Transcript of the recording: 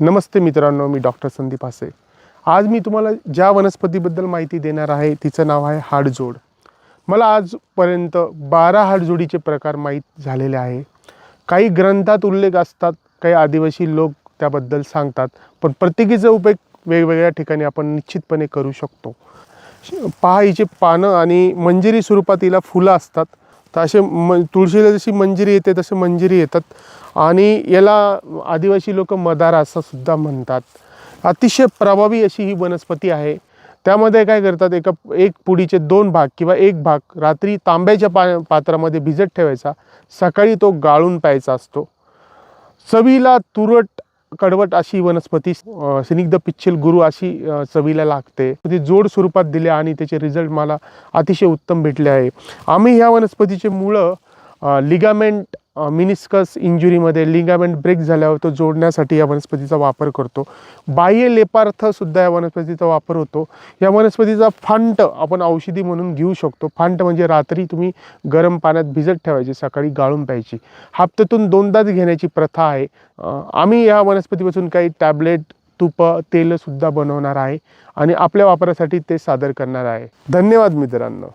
नमस्ते मित्रांनो, मी डॉक्टर संदीप हासे। आज मी तुम्हाला ज्या वनस्पतीबद्दल माहिती देणार आहे तिचं नाव आहे हाडजोड। मला आजपर्यंत 12 हाडजोडीचे प्रकार माहीत झालेले आहे। काही ग्रंथात उल्लेख असतात, काही आदिवासी लोक त्याबद्दल सांगतात, पण प्रत्येकीचा उपयोग वेगवेगळ्या ठिकाणी आपण निश्चितपणे करू शकतो। पहा, हिचे पानं आणि मंजिरी स्वरूपात हिला फुलं असतात। तर असे तुळशीला जशी मंजिरी येते तसे मंजिरी येतात आणि याला आदिवासी लोक मदार असं सुद्धा म्हणतात। अतिशय प्रभावी अशी ही वनस्पती आहे। त्यामध्ये काय करतात, एक पुडीचे 2 भाग किंवा 1 भाग रात्री तांब्याच्या पात्रामध्ये भिजत ठेवायचा, सकाळी तो गाळून प्यायचा असतो। चवीला तुरट कडवट अशी वनस्पती, स्निग्ध पिच्छल गुरु अशी चवीला लागते। ती जोड स्वरूपात दिले आणि त्याचे रिझल्ट मला अतिशय उत्तम भेटले आहे। आम्ही ह्या वनस्पतीचे मुळं लिगामेंट मिनिस्कस इंजुरीमध्ये लिगामेंट ब्रेक झाल्यावर तो जोडण्यासाठी या वनस्पतीचा वापर करतो। बाह्य लेपार्थ सुद्धा या वनस्पतीचा वापर होतो। या वनस्पतीचा फांट आपण औषधी म्हणून घेऊ शकतो। फांट म्हणजे रात्री तुम्ही गरम पाण्यात भिजत ठेवायची, सकाळी गाळून प्यायची। हप्त्यातून 2दाच घेण्याची प्रथा आहे। आम्ही या वनस्पतीपासून काही टॅबलेट, तूप, तेल सुद्धा बनवणार आहे आणि आपल्या वापरासाठी ते सादर करणार आहे। धन्यवाद मित्रांनो।